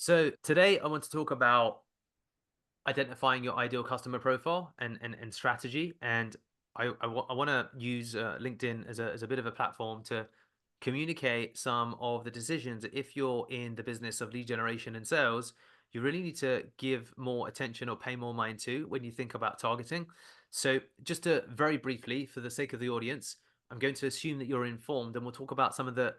So today I want to talk about identifying your ideal customer profile and strategy. And I want to use LinkedIn as a bit of a platform to communicate some of the decisions that if you're in the business of lead generation and sales, you really need to give more attention or pay more mind to when you think about targeting. So just to very briefly, for the sake of the audience, I'm going to assume that you're informed and we'll talk about some of the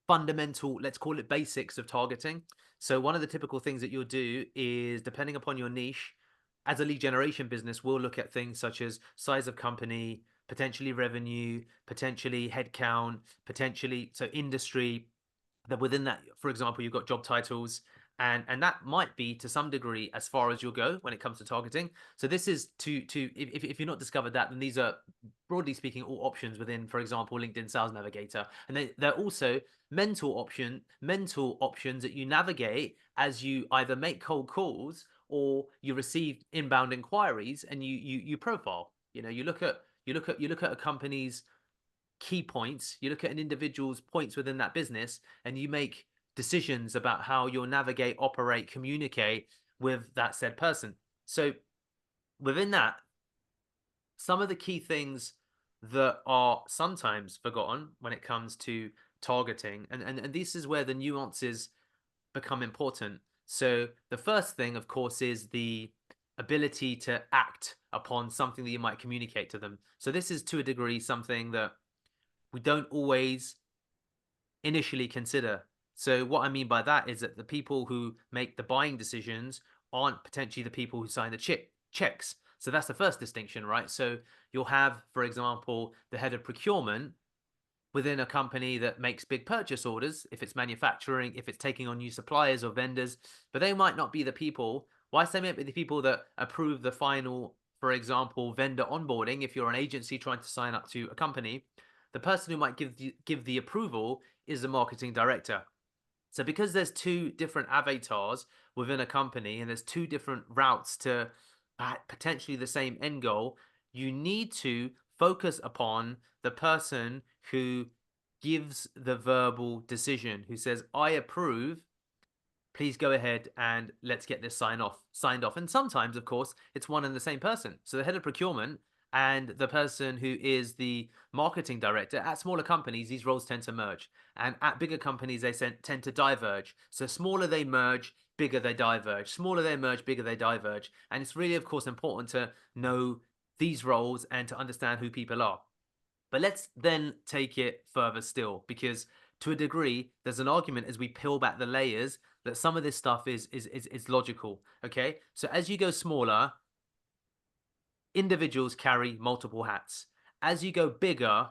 fundamental, let's call it basics of targeting. So one of the typical things that you'll do is, depending upon your niche, as a lead generation business, we'll look at things such as size of company, potentially revenue, potentially headcount, potentially so industry. That within that, for example, you've got job titles, and that might be to some degree as far as you'll go when it comes to targeting. So this is to if you're not discovered that, then these are broadly speaking all options within, for example, LinkedIn Sales Navigator, and they're also mental options that you navigate as you either make cold calls or you receive inbound inquiries, and you profile. You look at a company's key points, you look at an individual's points within that business, and you make decisions about how you'll navigate, operate, communicate with that said person. So within that, some of the key things that are sometimes forgotten when it comes to targeting, and this is where the nuances become important. So the first thing, of course, is the ability to act upon something that you might communicate to them. So this is to a degree something that we don't always initially consider. So what I mean by that is that the people who make the buying decisions aren't potentially the people who sign the checks. So that's the first distinction, right? So you'll have, for example, the head of procurement within a company that makes big purchase orders, if it's manufacturing, if it's taking on new suppliers or vendors, but they might not be the people. Whilst they might be the people that approve the final, for example, vendor onboarding, if you're an agency trying to sign up to a company, the person who might give the approval is the marketing director. So because there's two different avatars within a company and there's two different routes to potentially the same end goal, you need to focus upon the person who gives the verbal decision, who says, I approve, please go ahead and let's get this signed off. And sometimes, of course, it's one and the same person. So the head of procurement and the person who is the marketing director. At smaller companies, these roles tend to merge, and at bigger companies, they tend to diverge. So smaller they merge, bigger they diverge. Smaller they merge, bigger they diverge. And it's really, of course, important to know these roles and to understand who people are. But let's then take it further still, because to a degree, there's an argument as we peel back the layers that some of this stuff is logical. Okay, so as you go smaller, individuals carry multiple hats. As you go bigger,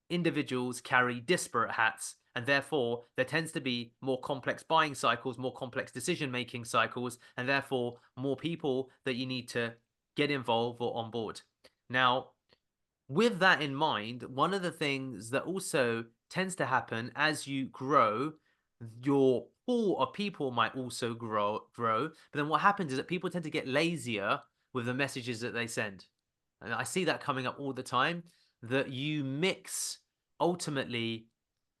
individuals carry disparate hats, and therefore there tends to be more complex buying cycles, more complex decision making cycles, and therefore more people that you need to get involved or on board. Now, with that in mind, one of the things that also tends to happen as you grow, your pool of people might also grow. But then what happens is that people tend to get lazier with the messages that they send. And I see that coming up all the time, that you mix ultimately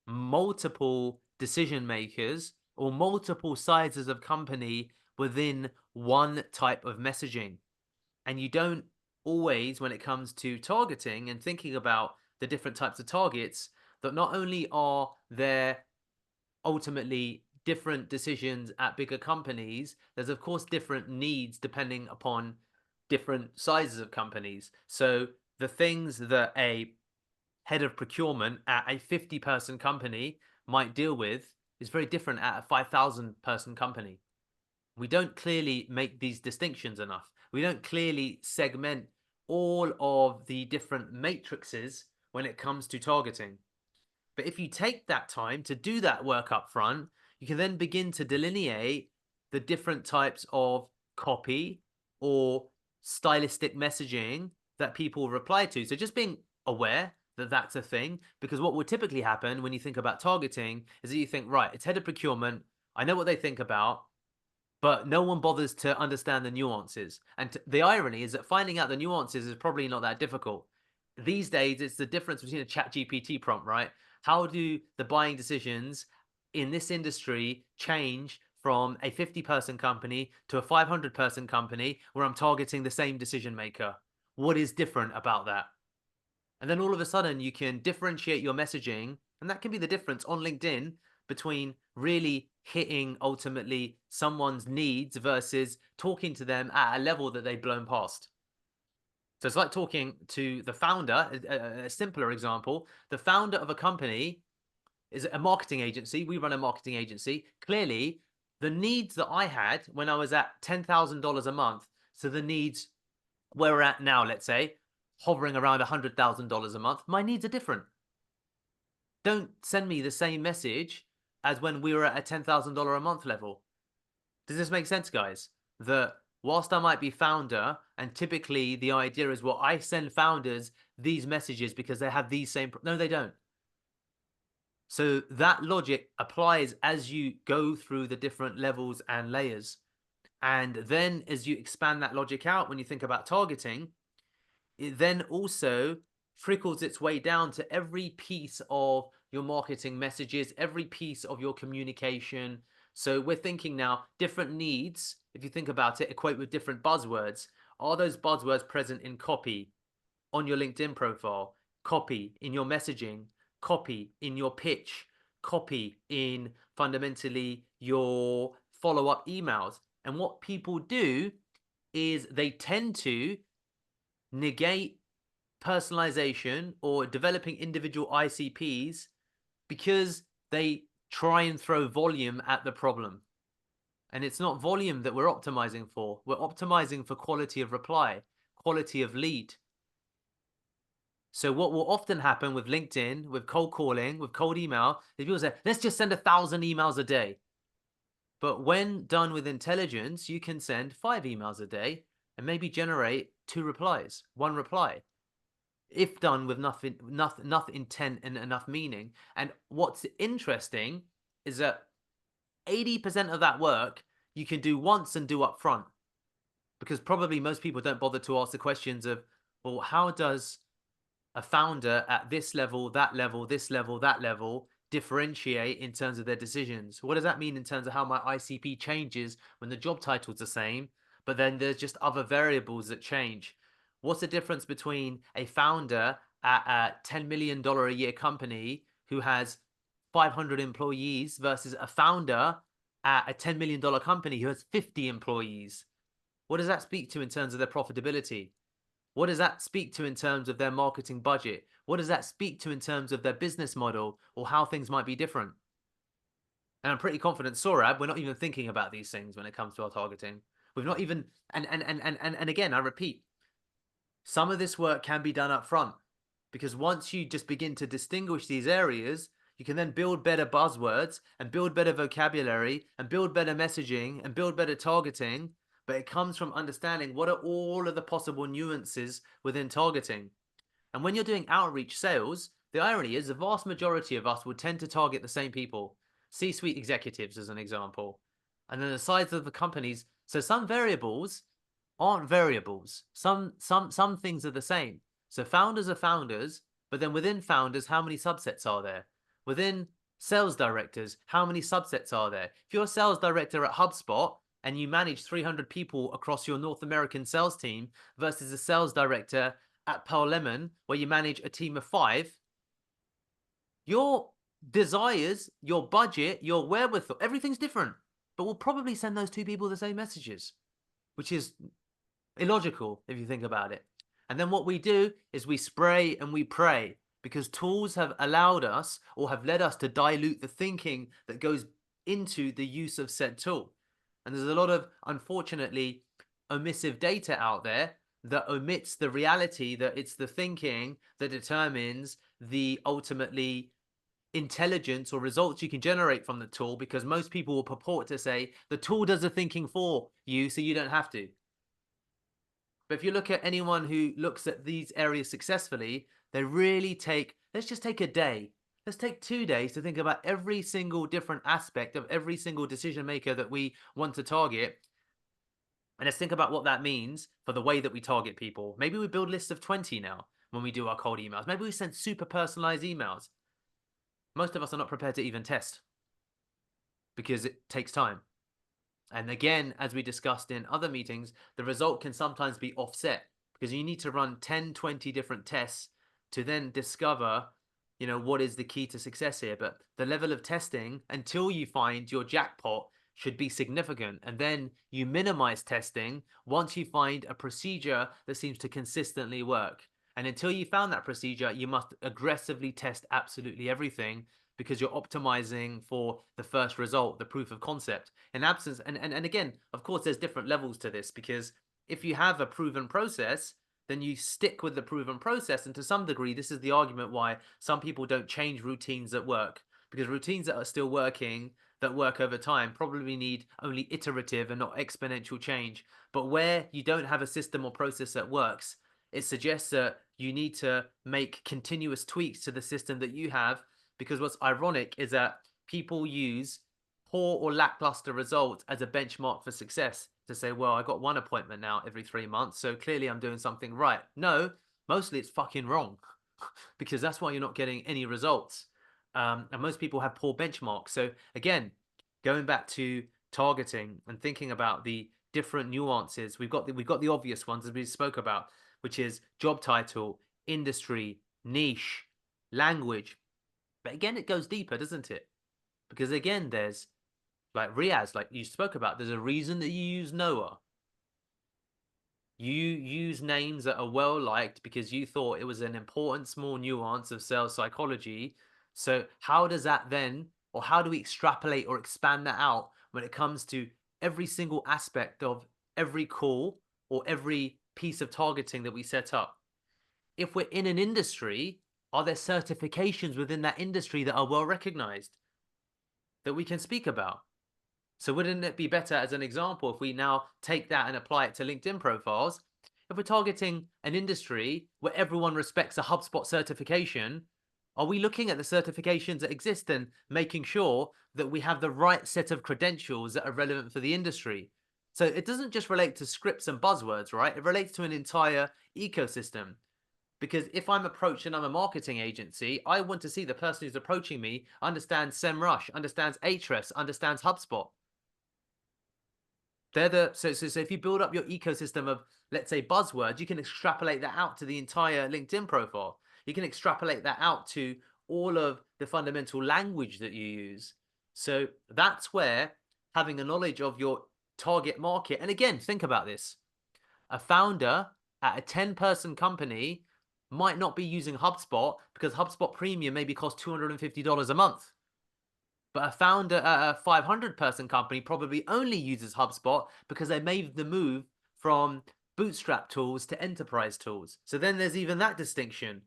multiple decision makers or multiple sizes of company within one type of messaging. And you don't always, when it comes to targeting and thinking about the different types of targets, that not only are there ultimately different decisions at bigger companies, there's of course different needs depending upon different sizes of companies. So the things that a head of procurement at a 50-person company might deal with is very different at a 5,000-person company. We don't clearly make these distinctions enough. We don't clearly segment all of the different matrices when it comes to targeting. But if you take that time to do that work up front, you can then begin to delineate the different types of copy or stylistic messaging that people reply to. So just being aware that that's a thing, because what would typically happen when you think about targeting is that you think, right, it's head of procurement. I know what they think about, but no one bothers to understand the nuances. And the irony is that finding out the nuances is probably not that difficult. These days, it's the difference between a chat GPT prompt, right? How do the buying decisions in this industry change from a 50-person company to a 500-person company where I'm targeting the same decision maker? What is different about that? And then all of a sudden you can differentiate your messaging, and that can be the difference on LinkedIn between really hitting ultimately someone's needs versus talking to them at a level that they've blown past. So it's like talking to the founder. A simpler example, the founder of a company is a marketing agency. We run a marketing agency. Clearly, the needs that I had when I was at $10,000 a month, so the needs where we're at now, let's say, hovering around $100,000 a month, my needs are different. Don't send me the same message as when we were at a $10,000 a month level. Does this make sense, guys? That whilst I might be founder, and typically the idea is, well, I send founders these messages because they have these same... No, they don't. So that logic applies as you go through the different levels and layers. And then as you expand that logic out, when you think about targeting, it then also trickles its way down to every piece of your marketing messages, every piece of your communication. So we're thinking now, different needs, if you think about it, equate with different buzzwords. Are those buzzwords present in copy on your LinkedIn profile, copy in your messaging, copy in your pitch, copy in fundamentally your follow-up emails? And what people do is they tend to negate personalization or developing individual ICPs because they try and throw volume at the problem. And it's not volume that we're optimizing for. We're optimizing for quality of reply, quality of lead. So what will often happen with LinkedIn, with cold calling, with cold email, is people say, let's just send 1,000 emails a day. But when done with intelligence, you can send 5 emails a day and maybe generate 2 replies, 1 reply, if done with enough intent and enough meaning. And what's interesting is that 80% of that work you can do once and do up front, because probably most people don't bother to ask the questions of, well, how does a founder at this level, that level, this level, that level differentiate in terms of their decisions? What does that mean in terms of how my ICP changes when the job title's the same, but then there's just other variables that change? What's the difference between a founder at a $10 million a year company who has 500 employees versus a founder at a $10 million company who has 50 employees? What does that speak to in terms of their profitability? What does that speak to in terms of their marketing budget? What does that speak to in terms of their business model or how things might be different? And I'm pretty confident, Saurabh, we're not even thinking about these things when it comes to our targeting. We've not even, and again, I repeat, some of this work can be done up front, because once you just begin to distinguish these areas, you can then build better buzzwords and build better vocabulary and build better messaging and build better targeting. But it comes from understanding what are all of the possible nuances within targeting. And when you're doing outreach sales, the irony is the vast majority of us would tend to target the same people, C-suite executives as an example. And then the size of the companies. So some variables aren't variables. Some things are the same. So founders are founders, but then within founders, how many subsets are there? Within sales directors, how many subsets are there? If you're a sales director at HubSpot and you manage 300 people across your North American sales team versus a sales director at Pearl Lemon where you manage a team of 5, your desires, your budget, your wherewithal, everything's different. But we'll probably send those 2 people the same messages, which is illogical if you think about it. And then what we do is we spray and we pray, because tools have allowed us or have led us to dilute the thinking that goes into the use of said tool. And there's a lot of, unfortunately, omissive data out there that omits the reality that it's the thinking that determines the ultimately intelligence or results you can generate from the tool, because most people will purport to say the tool does the thinking for you so you don't have to. But if you look at anyone who looks at these areas successfully, they really take, let's just take a day. Let's take 2 days to think about every single different aspect of every single decision maker that we want to target. And let's think about what that means for the way that we target people. Maybe we build lists of 20 now when we do our cold emails. Maybe we send super personalized emails. Most of us are not prepared to even test because it takes time. And again, as we discussed in other meetings, the result can sometimes be offset because you need to run 10, 20 different tests to then discover, what is the key to success here. But the level of testing until you find your jackpot should be significant. And then you minimize testing once you find a procedure that seems to consistently work. And until you found that procedure, you must aggressively test absolutely everything because you're optimizing for the first result, the proof of concept. In absence, and again, of course, there's different levels to this because if you have a proven process, then you stick with the proven process. And to some degree, this is the argument why some people don't change routines at work, because routines that are still working, that work over time, probably need only iterative and not exponential change. But where you don't have a system or process that works, it suggests that you need to make continuous tweaks to the system that you have, because what's ironic is that people use poor or lackluster results as a benchmark for success to say, well, I got one appointment now every 3 months, so clearly I'm doing something right. No, mostly it's fucking wrong because that's why you're not getting any results. And most people have poor benchmarks. So again, going back to targeting and thinking about the different nuances, we've got the obvious ones as we spoke about, which is job title, industry, niche, language. But again, it goes deeper, doesn't it? Because again, there's like Riaz, like you spoke about, there's a reason that you use Noah. You use names that are well liked because you thought it was an important small nuance of sales psychology. So, how does that then, or how do we extrapolate or expand that out when it comes to every single aspect of every call or every piece of targeting that we set up? If we're in an industry, are there certifications within that industry that are well recognized that we can speak about? So wouldn't it be better, as an example, if we now take that and apply it to LinkedIn profiles? If we're targeting an industry where everyone respects a HubSpot certification, are we looking at the certifications that exist and making sure that we have the right set of credentials that are relevant for the industry? So it doesn't just relate to scripts and buzzwords, right? It relates to an entire ecosystem. Because if I'm approached and I'm a marketing agency, I want to see the person who's approaching me understands SEMrush, understands Ahrefs, understands HubSpot. So if you build up your ecosystem of, let's say, buzzwords, you can extrapolate that out to the entire LinkedIn profile. You can extrapolate that out to all of the fundamental language that you use. So that's where having a knowledge of your target market, and again, think about this. A founder at a 10-person company might not be using HubSpot because HubSpot Premium maybe costs $250 a month. But a founder at a 500-person company probably only uses HubSpot because they made the move from bootstrap tools to enterprise tools. So then there's even that distinction,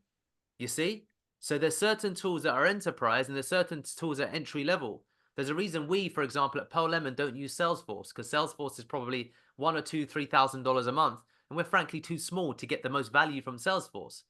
you see? So there's certain tools that are enterprise and there's certain tools that are entry level. There's a reason we, for example, at Pearl Lemon don't use Salesforce, because Salesforce is probably $1 or $2, $3,000 a month, and we're frankly too small to get the most value from Salesforce.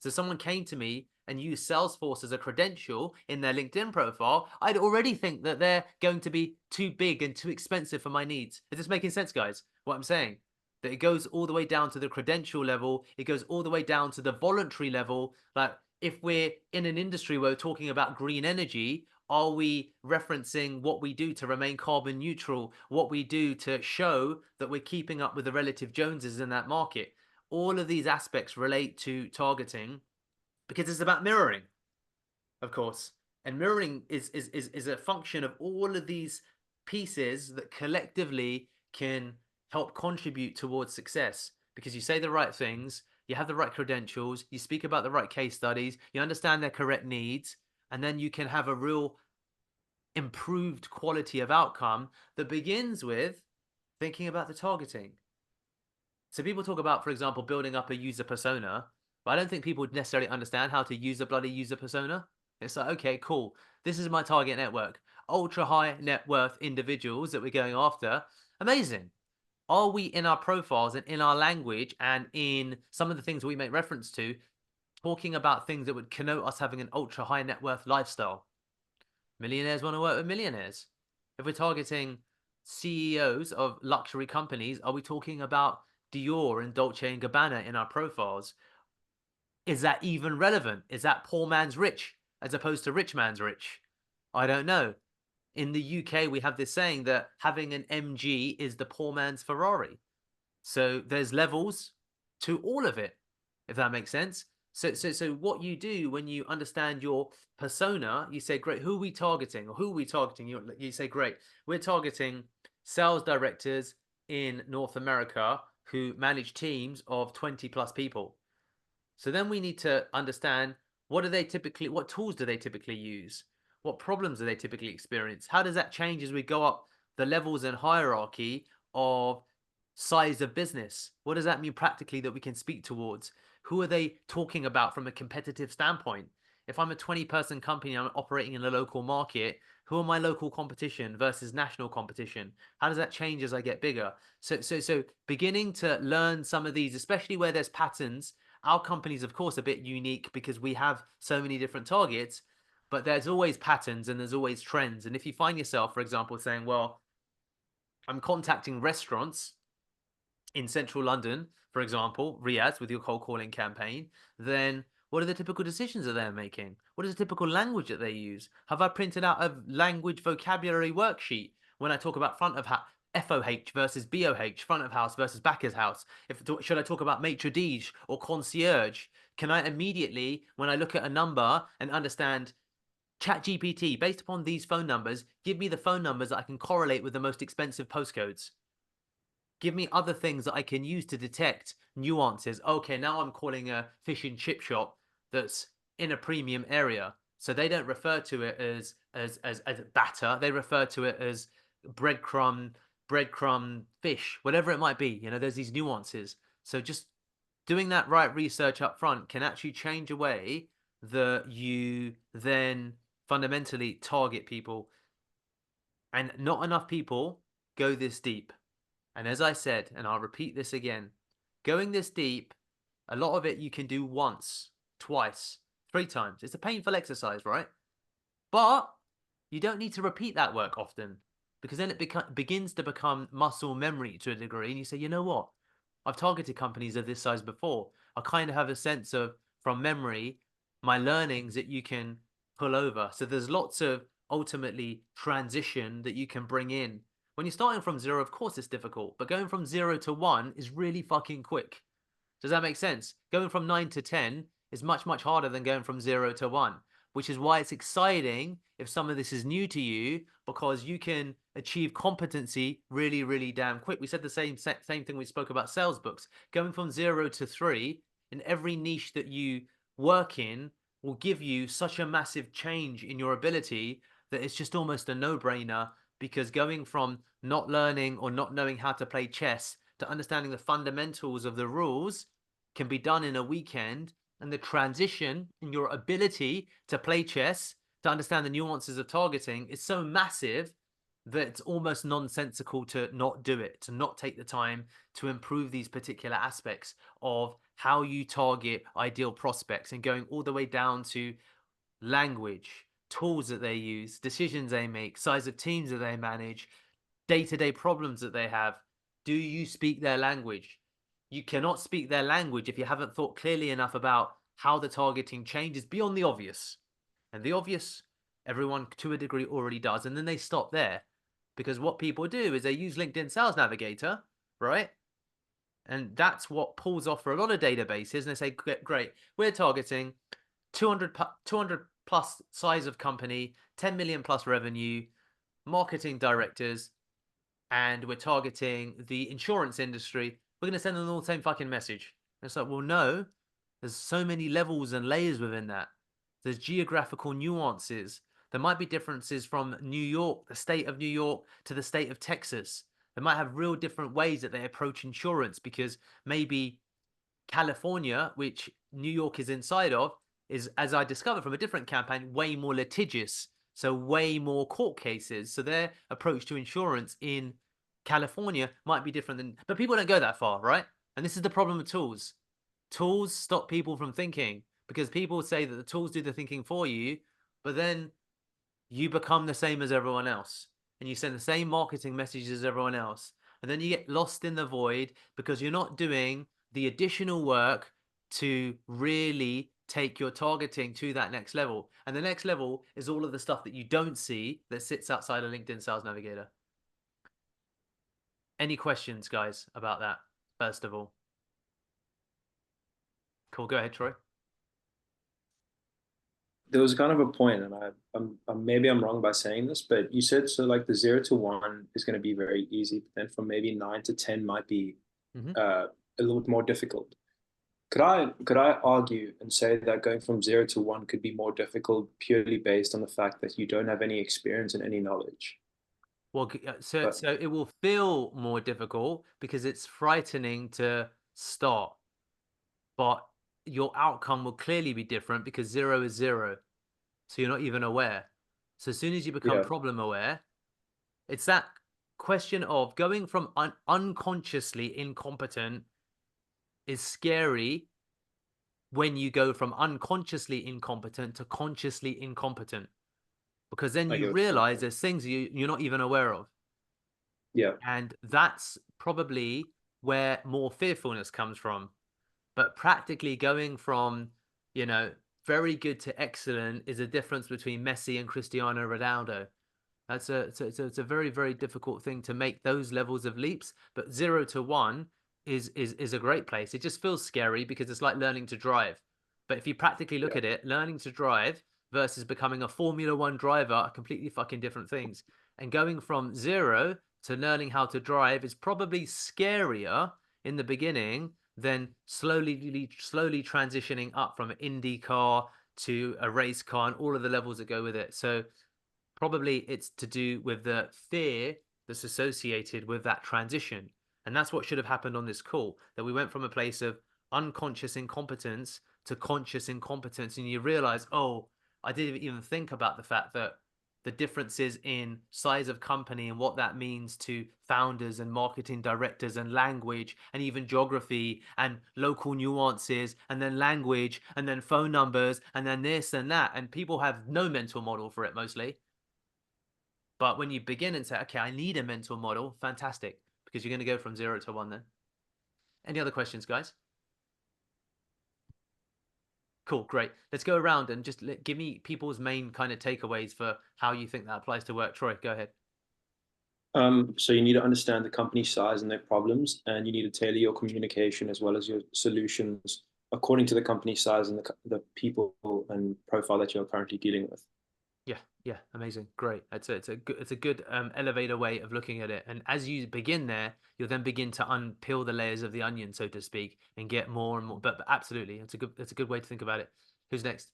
So someone came to me and used Salesforce as a credential in their LinkedIn profile, I'd already think that they're going to be too big and too expensive for my needs. Is this making sense, guys? What I'm saying? That it goes all the way down to the credential level, it goes all the way down to the voluntary level. Like, if we're in an industry where we're talking about green energy, are we referencing what we do to remain carbon neutral, what we do to show that we're keeping up with the relative Joneses in that market? All of these aspects relate to targeting because it's about mirroring, of course. And mirroring is a function of all of these pieces that collectively can help contribute towards success, because you say the right things, you have the right credentials, you speak about the right case studies, you understand their correct needs, and then you can have a real improved quality of outcome that begins with thinking about the targeting. So people talk about, for example, building up a user persona, but I don't think people would necessarily understand how to use a bloody user persona. It's like, okay, cool. This is my target network. Ultra high net worth individuals that we're going after. Amazing. Are we in our profiles and in our language and in some of the things we make reference to talking about things that would connote us having an ultra high net worth lifestyle? Millionaires want to work with millionaires. If we're targeting CEOs of luxury companies, are we talking about Dior and Dolce and Gabbana in our profiles? Is that even relevant? Is that poor man's rich as opposed to rich man's rich? I don't know. in the UK, we have this saying that having an MG is the poor man's Ferrari. So there's levels to all of it, if that makes sense. So what you do when you understand your persona, you say, great, who are we targeting? Or who are we targeting? You say, great, we're targeting sales directors in North America who manage teams of 20 plus people. So then we need to understand what tools do they typically use? What problems do they typically experience? How does that change as we go up the levels and hierarchy of size of business? What does that mean practically that we can speak towards? Who are they talking about from a competitive standpoint? If I'm a 20-person company, I'm operating in a local market, who are my local competition versus national competition? How does that change as I get bigger? So beginning to learn some of these, especially where there's patterns. Our company's, of course, a bit unique because we have so many different targets, but there's always patterns and there's always trends. And if you find yourself, for example, saying, well, I'm contacting restaurants in central London, for example, Riyadh, with your cold calling campaign, then what are the typical decisions that they're making? What is the typical language that they use? Have I printed out a language vocabulary worksheet when I talk about front of house? FOH versus BOH, front of house versus back of house. Should I talk about maitre d' or concierge? Can I immediately, when I look at a number and understand ChatGPT, based upon these phone numbers, give me the phone numbers that I can correlate with the most expensive postcodes? Give me other things that I can use to detect nuances. Okay, now I'm calling a fish and chip shop that's in a premium area. So they don't refer to it as batter. They refer to it as breadcrumb fish, whatever it might be. There's these nuances. So just doing that right research up front can actually change a way that you then fundamentally target people. And not enough people go this deep. And as I said, and I'll repeat this again, going this deep, a lot of it you can do once, twice, 3 times. It's a painful exercise, right? But you don't need to repeat that work often because then it begins to become muscle memory to a degree. And you say, you know what? I've targeted companies of this size before. I kind of have a sense of, from memory, my learnings that you can pull over. So there's lots of ultimately transition that you can bring in. When you're starting from zero, of course it's difficult, but going from 0 to 1 is really fucking quick. Does that make sense? Going from 9 to 10 is much, much harder than going from 0 to 1, which is why it's exciting if some of this is new to you, because you can achieve competency really, really damn quick. We said the same thing we spoke about sales books. Going from 0 to 3 in every niche that you work in will give you such a massive change in your ability that it's just almost a no-brainer, because going from not learning or not knowing how to play chess to understanding the fundamentals of the rules can be done in a weekend, and the transition in your ability to play chess, to understand the nuances of targeting, is so massive that it's almost nonsensical to not do it, to not take the time to improve these particular aspects of how you target ideal prospects, and going all the way down to language, tools that they use, decisions they make, size of teams that they manage, day-to-day problems that they have. Do you speak their language? You cannot speak their language if you haven't thought clearly enough about how the targeting changes beyond the obvious. And the obvious, everyone to a degree already does, and then they stop there. Because what people do is they use LinkedIn Sales Navigator, right? And that's what pulls off for a lot of databases. And they say, great, we're targeting 200 plus size of company, 10 million plus revenue, marketing directors, and we're targeting the insurance industry. We're going to send them all the same fucking message. And it's like, well, no, there's so many levels and layers within that. There's geographical nuances. There might be differences from New York, the state of New York, to the state of Texas. They might have real different ways that they approach insurance, because maybe California, which New York is inside of, is, as I discovered from a different campaign, way more litigious. So way more court cases. So their approach to insurance in California might be different than, but people don't go that far, right? And this is the problem with tools. Tools stop people from thinking, because people say that the tools do the thinking for you, but then you become the same as everyone else and you send the same marketing messages as everyone else. And then you get lost in the void because you're not doing the additional work to really take your targeting to that next level. And the next level is all of the stuff that you don't see that sits outside of LinkedIn Sales Navigator. Any questions, guys, about that, first of all? Cool. Go ahead, Troy. There was kind of a point, and maybe I'm wrong by saying this, but you said so like the 0 to 1 is going to be very easy, but then from maybe 9 to 10 might be a little bit more difficult. Could I argue and say that going from 0 to 1 could be more difficult purely based on the fact that you don't have any experience and any knowledge? Well, so But it will feel more difficult because it's frightening to start, but your outcome will clearly be different because 0 is 0. So you're not even aware. So as soon as you become yeah, problem aware, it's that question of going from unconsciously incompetent is scary when you go from unconsciously incompetent to consciously incompetent, because then I you get what you're realize saying. there's things you're not even aware of. Yeah, And that's probably where more fearfulness comes from. But practically going from, you know, very good to excellent is a difference between Messi and Cristiano Ronaldo. It's a very, very difficult thing to make those levels of leaps. But 0 to 1 is a great place. It just feels scary because it's like learning to drive. But if you practically look yeah, at it, learning to drive versus becoming a Formula One driver are completely fucking different things. And going from 0 to learning how to drive is probably scarier in the beginning than slowly transitioning up from an Indy car to a race car and all of the levels that go with it. So probably it's to do with the fear that's associated with that transition. And that's what should have happened on this call, that we went from a place of unconscious incompetence to conscious incompetence. And you realize, oh, I didn't even think about the fact that the differences in size of company and what that means to founders and marketing directors and language and even geography and local nuances and then language and then phone numbers and then this and that. And people have no mental model for it mostly. But when you begin and say, okay, I need a mental model, fantastic, because you're going to go from 0 to 1 then. Any other questions, guys? Cool, great. Let's go around and just give me people's main kind of takeaways for how you think that applies to work. Troy, go ahead. So you need to understand the company size and their problems, and you need to tailor your communication as well as your solutions according to the company size and the people and profile that you're currently dealing with. Yeah, yeah, amazing, great. It's a good elevator way of looking at it. And as you begin there, you'll then begin to unpeel the layers of the onion, so to speak, and get more and more. But absolutely, it's a good way to think about it. Who's next?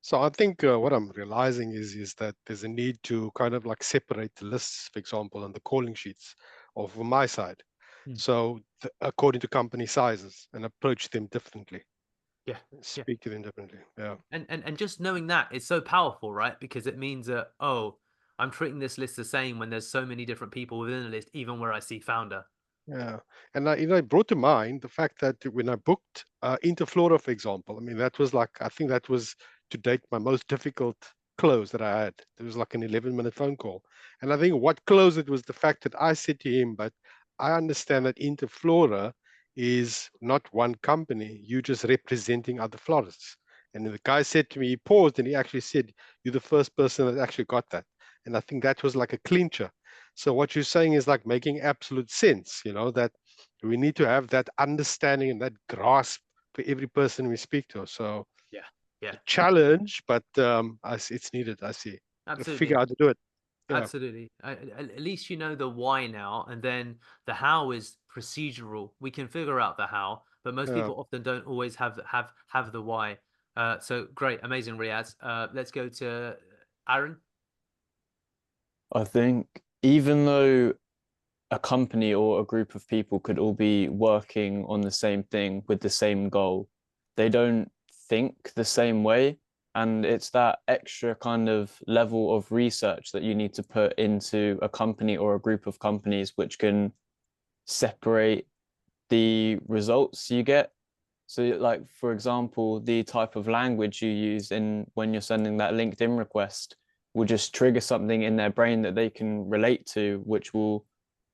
So I think what I'm realizing is that there's a need to kind of like separate the lists, for example, and the calling sheets of my side. Hmm. So according to company sizes and approach them differently, Yeah, yeah. speak to them differently. Yeah. And just knowing that is so powerful, right? Because it means that, oh, I'm treating this list the same when there's so many different people within the list, even where I see founder. Yeah, and I brought to mind the fact that when I booked Interflora, for example, I mean that was like I think that was to date my most difficult close that I had. It was like an 11-minute phone call, and I think what closed it was the fact that I said to him, "But I understand that Interflora is not one company. You just representing other florists." And the guy said to me, he paused and he actually said, "You're the first person that actually got that," and I think that was like a clincher. So what you're saying is like making absolute sense, that we need to have that understanding and that grasp for every person we speak to. So Yeah, yeah, a challenge, but it's needed, I see. To figure absolutely. out how to do it. Yeah, Absolutely. At least you know the why now, and then the how is procedural. We can figure out the how, but most yeah. people often don't always have the why. So great, amazing, Riaz. Let's go to Aaron. I think even though a company or a group of people could all be working on the same thing with the same goal, they don't think the same way. And it's that extra kind of level of research that you need to put into a company or a group of companies, which can separate the results you get. So like, for example, the type of language you use in when you're sending that LinkedIn request will just trigger something in their brain that they can relate to, which will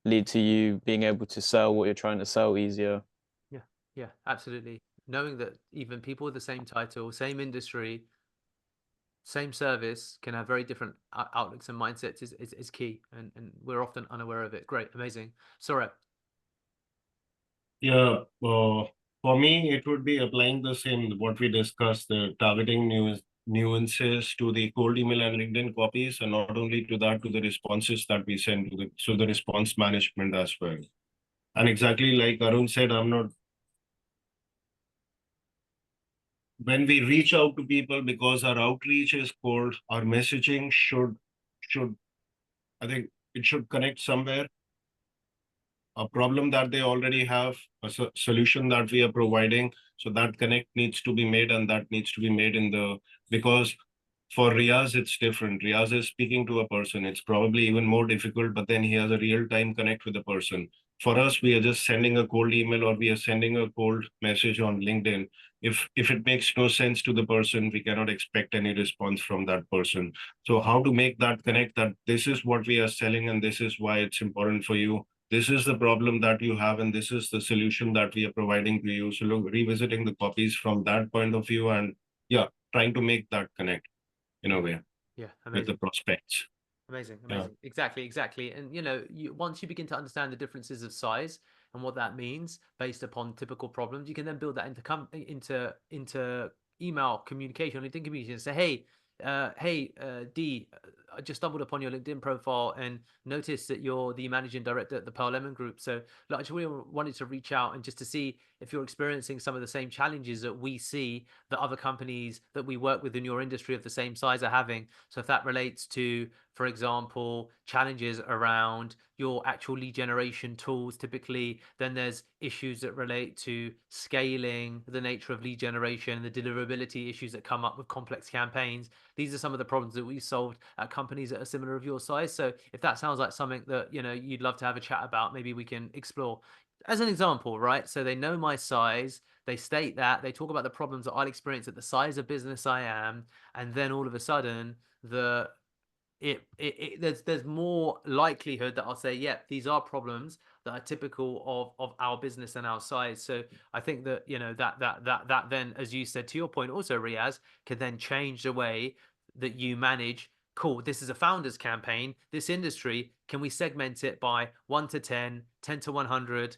lead to you being able to sell what you're trying to sell easier. Yeah, yeah, absolutely. knowing that even people with the same title, same industry, same service can have very different outlooks and mindsets is key, and we're often unaware of it. Great, amazing. Sorry. Yeah, for me, it would be applying the same, what we discussed, the targeting nuances to the cold email and LinkedIn copies, and not only to that, to the responses that we send to the response management as well. And exactly like Arun said, when we reach out to people, because our outreach is cold, our messaging should, I think it should connect somewhere. A problem that they already have, a solution that we are providing. So that connect needs to be made, and that needs to be made because for Riaz, it's different. Riaz is speaking to a person. It's probably even more difficult, but then he has a real-time connect with the person. For us, we are just sending a cold email or we are sending a cold message on LinkedIn. If it makes no sense to the person, we cannot expect any response from that person. So how to make that connect, that this is what we are selling and this is why it's important for you. This is the problem that you have, and this is the solution that we are providing to you. So look, revisiting the copies from that point of view, and yeah, trying to make that connect in a way. Yeah, with the prospects. Amazing. Yeah. Exactly. And once you begin to understand the differences of size and what that means based upon typical problems, you can then build that into email communication, LinkedIn communication, and say, hey, D, I just stumbled upon your LinkedIn profile and noticed that you're the managing director at the Pearl Lemon Group. So I just really wanted to reach out and just to see if you're experiencing some of the same challenges that we see that other companies that we work with in your industry of the same size are having. So if that relates to, for example, challenges around your actual lead generation tools, typically, then there's issues that relate to scaling, the nature of lead generation, the deliverability issues that come up with complex campaigns. These are some of the problems that we've solved at companies that are similar of your size. So if that sounds like something that you'd love to have a chat about, maybe we can explore. As an example, right? So they know my size, they state that, they talk about the problems that I'll experience at the size of business I am, and then all of a sudden there's more likelihood that I'll say, yeah, these are problems that are typical of our business and our size. So I think that that then, as you said, to your point also, Riaz, could then change the way that you manage. Cool, this is a founders campaign, this industry, can we segment it by 1 to 10, 10 to 100,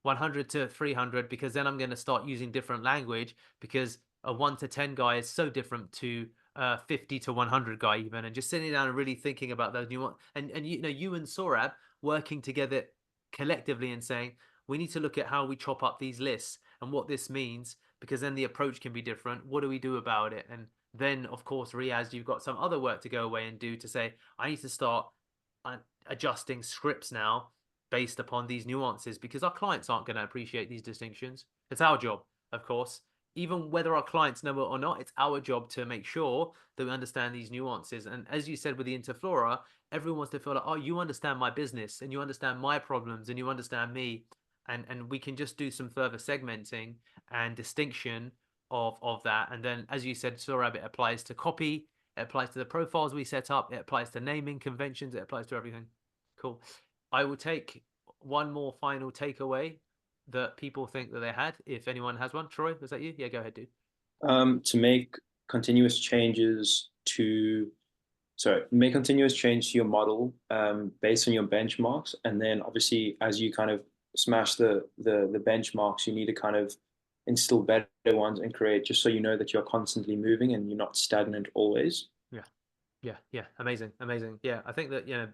100 to 300? Because then I'm going to start using different language, because a 1 to 10 guy is so different to 50 to 100 guy even, and just sitting down and really thinking about those new and you and Saurabh working together collectively and saying, we need to look at how we chop up these lists and what this means, because then the approach can be different. What do we do about it? And then of course, Riaz, you've got some other work to go away and do to say, I need to start adjusting scripts now based upon these nuances, because our clients aren't going to appreciate these distinctions. It's our job, of course. Even whether our clients know it or not, it's our job to make sure that we understand these nuances. And as you said with the Interflora, everyone wants to feel like, oh, you understand my business and you understand my problems and you understand me. And we can just do some further segmenting and distinction of that. And then, as you said, Saurabh, it applies to copy, it applies to the profiles we set up, it applies to naming conventions, it applies to everything. Cool. I will take one more final takeaway that people think that they had, if anyone has one. Troy, was that you? Yeah, go ahead, dude. To make continuous changes to your model based on your benchmarks, and then obviously as you kind of smash the benchmarks, you need to kind of instill better ones and create, just so you know that you're constantly moving and you're not stagnant always. Yeah, amazing. Yeah, I think that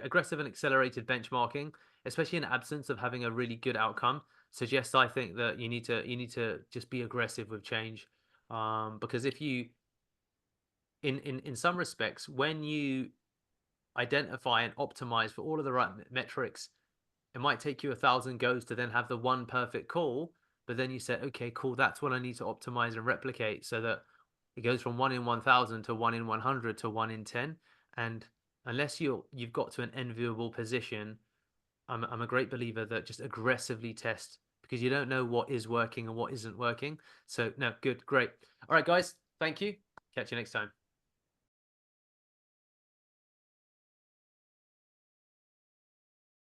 aggressive and accelerated benchmarking, especially in absence of having a really good outcome, suggests, I think, that you need to just be aggressive with change, because if you in some respects, when you identify and optimize for all of the right metrics, it might take you 1,000 goes to then have the one perfect call, but then you say, okay, cool, that's what I need to optimize and replicate, so that it goes from 1 in 1,000 to 1 in 100 to 1 in 10. And unless you've got to an enviable position, I'm a great believer that just aggressively test, because you don't know what is working and what isn't working. So no, good, great. All right, guys, thank you. Catch you next time.